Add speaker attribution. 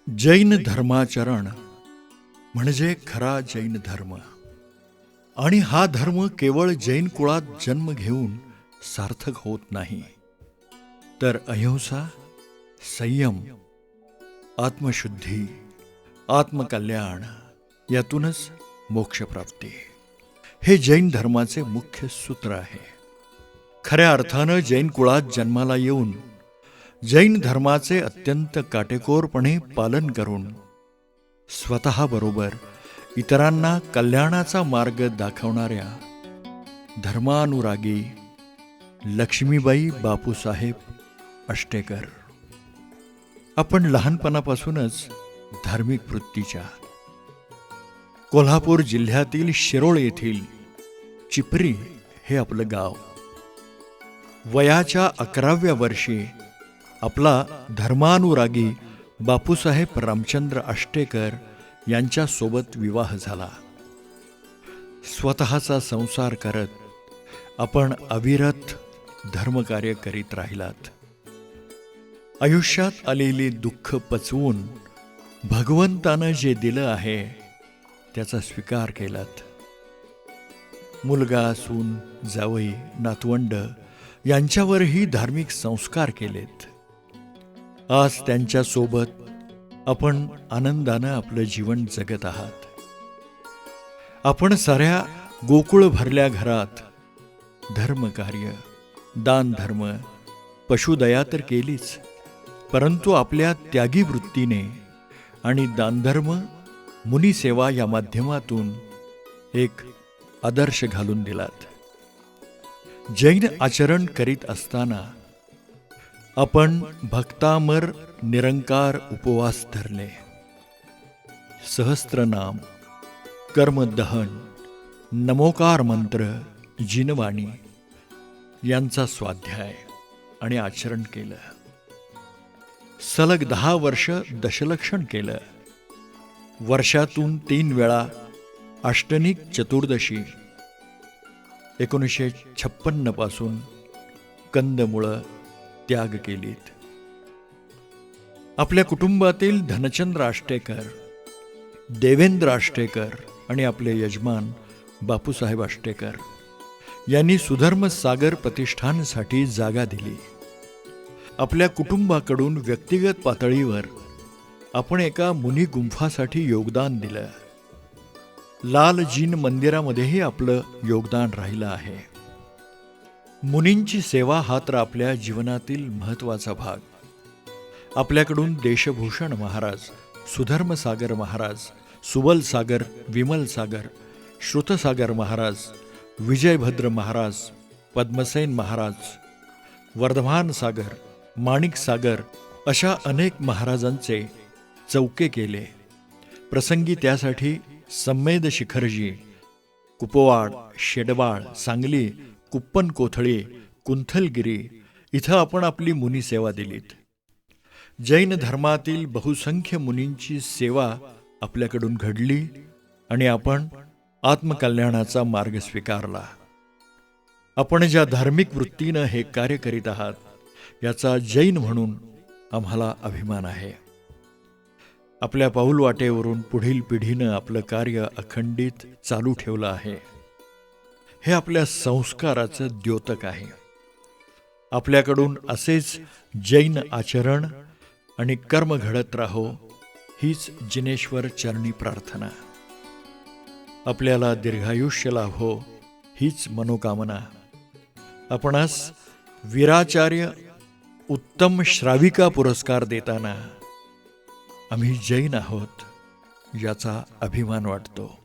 Speaker 1: जैन धर्माचरण म्हणजे खरा जैन धर्म. आणि हा धर्म केवळ जैन कुळात जन्म घेऊन सार्थक होत नाही, तर अहिंसा, संयम, आत्मशुद्धी, आत्मकल्याण यातूनच मोक्षप्राप्ती हे जैन धर्माचे मुख्य सूत्र आहे. खऱ्या अर्थानं जैन कुळात जन्माला येऊन जैन धर्माचे अत्यंत काटेकोरपणे पालन करून स्वतःबरोबर इतरांना कल्याणाचा मार्ग दाखवणाऱ्या धर्मानुरागी लक्ष्मीबाई बापूसाहेब आष्टेकर. आपण लहानपणापासूनच धार्मिक वृत्तीच्या. कोल्हापूर जिल्ह्यातील शिरोळ येथील चिपरी हे आपलं गाव. वयाच्या 11व्या वर्षी आपला धर्मानुरागी बापूसाहेब रामचंद्र आष्टेकर यांच्यासोबत विवाह झाला. स्वतःचा संसार करत आपण अविरत धर्मकार्य करीत राहिलात. आयुष्यात आलेली दुःख पचवून भगवंतानं जे दिलं आहे त्याचा स्वीकार केलात. मुलगा, सून, जावई, नातवंड यांच्यावरही धार्मिक संस्कार केलेत. आज त्यांच्यासोबत आपण आनंदानं आपलं जीवन जगत आहात. आपण साऱ्या गोकुळ भरल्या घरात धर्मकार्य, दानधर्म, पशुदया तर केलीच, परंतु आपल्या त्यागी वृत्तीने आणि दानधर्म, मुनिसेवा या माध्यमातून एक आदर्श घालून दिलात. जैन आचरण करीत असताना आपण भक्तामर निरंकार उपवास धरले. सहस्त्रनाम, कर्मदहन, नमोकार मंत्र, जिनवाणी यांचा स्वाध्याय आणि आचरण केलं. सलग 10 वर्ष दशलक्षण केलं. वर्षातून 3 वेळा अष्टनिक चतुर्दशी. 1956 पासून कंदमुळं त्याग केलीत. आपल्या कुटुंबातील धनचंद्र आष्टेकर, देवेंद्र आष्टेकर आणि आपले यजमान बापूसाहेब आष्टेकर यांनी सुधर्म सागर प्रतिष्ठानसाठी जागा दिली. आपल्या कुटुंबाकडून व्यक्तिगत पातळीवर आपण एका मुनी गुंफासाठी योगदान दिलं. लाल जीन मंदिरामध्येही आपलं योगदान राहिलं आहे. मुनींची सेवा हा तर आपल्या जीवनातील महत्त्वाचा भाग. आपल्याकडून देशभूषण महाराज, सुधर्मसागर महाराज, सुबल सागर, विमल सागर, श्रुतसागर महाराज, विजयभद्र महाराज, पद्मसेन महाराज, वर्धमान सागर, माणिक सागर अशा अनेक महाराजांचे चौके केले. प्रसंगी त्यासाठी संमेद शिखरजी, कुपवाड, शेडवाळ, सांगली, कुप्पन कोथळी, कुंथलगिरी इथं आपण आपली मुनी सेवा दिलीत. जैन धर्मातील बहुसंख्य मुनींची सेवा आपल्याकडून घडली आणि आपण आत्मकल्याणाचा मार्ग स्वीकारला. आपण ज्या धार्मिक वृत्तीनं हे कार्य करीत आहात याचा जैन म्हणून आम्हाला अभिमान आहे. आपल्या पाऊलवाटेवरून पुढील पिढीनं आपलं कार्य अखंडित चालू ठेवलं आहे. हे आपल्या संस्काराचं द्योतक आहे. आपल्याकडून असेच जैन आचरण आणि कर्म घडत राहो हीच जिनेश्वर चरणी प्रार्थना. आपल्याला दीर्घायुष्य लाभो हीच मनोकामना. आपणास वीराचार्य उत्तम श्राविका पुरस्कार देताना आम्ही जैन आहोत याचा अभिमान वाटतो.